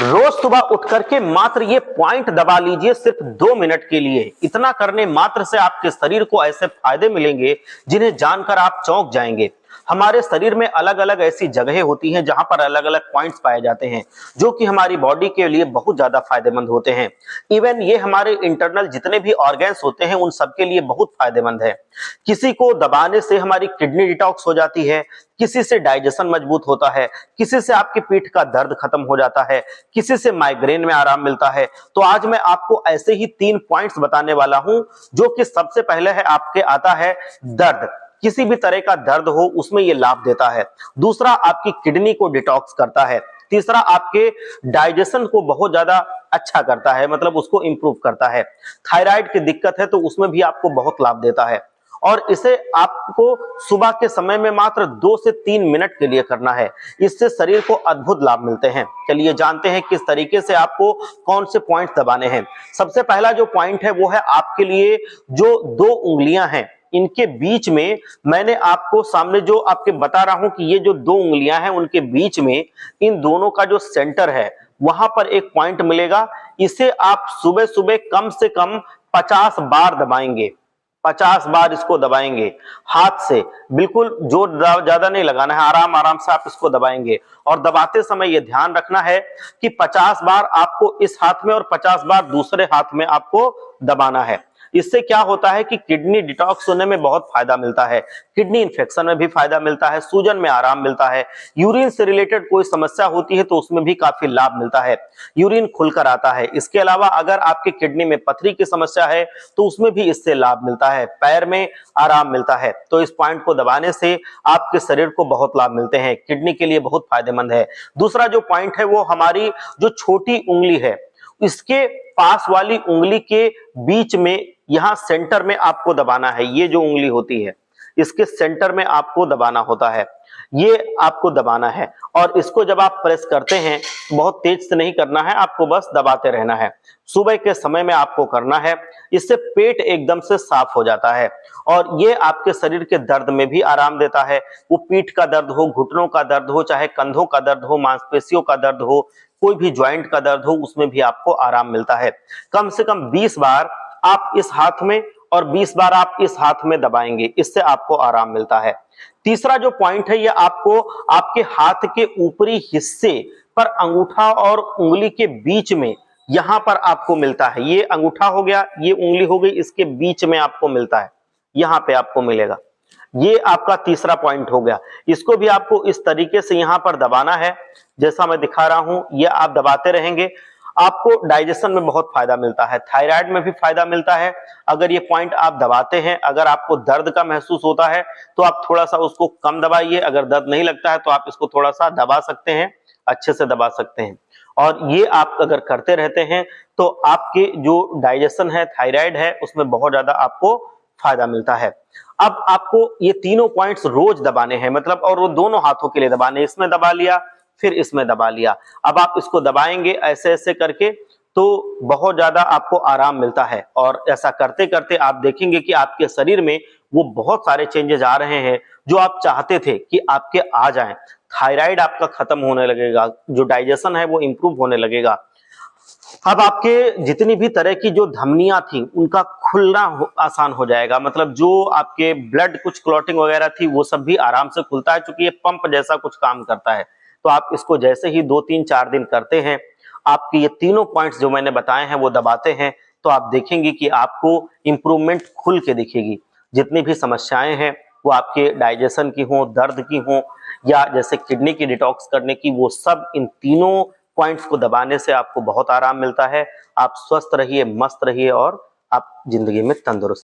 रोज सुबह उठ करके मात्र ये पॉइंट दबा लीजिए सिर्फ 2 मिनट के लिए। इतना करने मात्र से आपके शरीर को ऐसे फायदे मिलेंगे जिन्हें जानकर आप चौंक जाएंगे। हमारे शरीर में अलग अलग ऐसी जगहें होती हैं जहां पर अलग अलग पॉइंट्स पाए जाते हैं जो कि हमारी बॉडी के लिए बहुत ज्यादा फायदेमंद होते हैं। इवन ये हमारे इंटरनल जितने भी ऑर्गन्स होते हैं उन सबके लिए बहुत फायदेमंद है। किसी को दबाने से हमारी किडनी डिटॉक्स हो जाती है, किसी से डाइजेशन मजबूत होता है, किसी से आपकी पीठ का दर्द खत्म हो जाता है, किसी से माइग्रेन में आराम मिलता है। तो आज मैं आपको ऐसे ही 3 पॉइंट्स बताने वाला हूं जो कि सबसे पहले है आपके आता है दर्द। किसी भी तरह का दर्द हो उसमें ये लाभ देता है। दूसरा आपकी किडनी को डिटॉक्स करता है। तीसरा आपके डाइजेशन को बहुत ज्यादा अच्छा करता है, मतलब उसको इंप्रूव करता है। थायराइड की दिक्कत है तो उसमें भी आपको बहुत लाभ देता है। और इसे आपको सुबह के समय में मात्र 2 से 3 मिनट के लिए करना है। इससे शरीर को अद्भुत लाभ मिलते हैं। चलिए जानते हैं किस तरीके से आपको कौन से पॉइंट दबाने हैं। सबसे पहला जो पॉइंट है वो है आपके लिए जो 2 उंगलियां हैं इनके बीच में, मैंने आपको सामने जो आपके बता रहा हूं कि ये जो 2 उंगलियां हैं उनके बीच में इन दोनों का जो सेंटर है वहां पर एक पॉइंट मिलेगा। इसे आप सुबह सुबह कम से कम 50 बार दबाएंगे। 50 बार इसको दबाएंगे हाथ से, बिल्कुल जोर ज्यादा नहीं लगाना है, आराम आराम से आप इसको दबाएंगे। और दबाते समय यह ध्यान रखना है कि 50 बार आपको इस हाथ में और 50 बार दूसरे हाथ में आपको दबाना है। इससे क्या होता है कि किडनी डिटॉक्स होने में बहुत फायदा मिलता है, किडनी इंफेक्शन में भी फायदा मिलता है, सूजन में आराम मिलता है, यूरिन से रिलेटेड कोई समस्या होती है तो उसमें भी काफी लाभ मिलता है, यूरिन खुलकर आता है। इसके अलावा अगर आपके किडनी में पथरी की समस्या है तो उसमें भी इससे लाभ मिलता है, पैर में आराम मिलता है। तो इस पॉइंट को दबाने से आपके शरीर को बहुत लाभ मिलते हैं, किडनी के लिए बहुत फायदेमंद है। दूसरा जो पॉइंट है वो हमारी जो छोटी उंगली है इसके पास वाली उंगली के बीच में, यहां सेंटर में आपको दबाना है। ये जो उंगली होती है इसके सेंटर में आपको दबाना होता है, ये आपको दबाना है। और इसको जब आप प्रेस करते हैं बहुत तेज से नहीं करना है, आपको बस दबाते रहना है। सुबह के समय में आपको करना है, इससे पेट एकदम से साफ हो जाता है और ये आपके शरीर के दर्द में भी आराम देता है। वो पीठ का दर्द हो, घुटनों का दर्द हो, चाहे कंधों का दर्द हो, मांसपेशियों का दर्द हो, कोई भी ज्वाइंट का दर्द हो, उसमें भी आपको आराम मिलता है। कम से कम 20 बार आप इस हाथ में और 20 बार आप इस हाथ में दबाएंगे, इससे आपको आराम मिलता है। तीसरा जो पॉइंट है ये आपको आपके हाथ के ऊपरी हिस्से पर, अंगूठा और उंगली के बीच में, यहां पर आपको मिलता है। ये अंगूठा हो गया, ये उंगली हो गई, इसके बीच में आपको मिलता है, यहां पे आपको मिलेगा। ये आपका तीसरा पॉइंट हो गया। इसको भी आपको इस तरीके से यहां पर दबाना है जैसा मैं दिखा रहा हूं। ये आप दबाते रहेंगे, आपको डाइजेशन में बहुत फायदा मिलता है, थायराइड में भी फायदा मिलता है। अगर ये पॉइंट आप दबाते हैं, अगर आपको दर्द का महसूस होता है तो आप थोड़ा सा उसको कम दबाइए, अगर दर्द नहीं लगता है तो आप इसको थोड़ा सा दबा सकते हैं, अच्छे से दबा सकते हैं। और ये आप अगर करते रहते हैं तो आपके जो डाइजेशन है, थायराइड है, उसमें बहुत ज्यादा आपको फायदा मिलता है। अब आपको ये तीनों पॉइंट्स रोज दबाने हैं, मतलब, और वो दोनों हाथों के लिए दबाने, इसमें दबा लिया फिर इसमें दबा लिया। अब आप इसको दबाएंगे ऐसे ऐसे करके तो बहुत ज्यादा आपको आराम मिलता है। और ऐसा करते करते आप देखेंगे कि आपके शरीर में वो बहुत सारे चेंजेस आ रहे हैं जो आप चाहते थे कि आपके आ जाएं। थायराइड आपका खत्म होने लगेगा, जो डाइजेशन है वो इंप्रूव होने लगेगा। अब आपके जितनी भी तरह की जो धमनियां थी उनका खुलना आसान हो जाएगा, मतलब जो आपके ब्लड कुछ क्लॉटिंग वगैरह थी वो सब भी आराम से खुलता है, क्योंकि ये पंप जैसा कुछ काम करता है। तो आप इसको जैसे ही 2-3-4 दिन करते हैं, आपके ये तीनों पॉइंट्स जो मैंने बताए हैं वो दबाते हैं, तो आप देखेंगे कि आपको इंप्रूवमेंट खुल के दिखेगी। जितनी भी समस्याएं हैं वो आपके डाइजेशन की हो, दर्द की हो, या जैसे किडनी की डिटॉक्स करने की, वो सब इन तीनों पॉइंट्स को दबाने से आपको बहुत आराम मिलता है। आप स्वस्थ रहिए, मस्त रहिए और आप जिंदगी में तंदुरुस्त।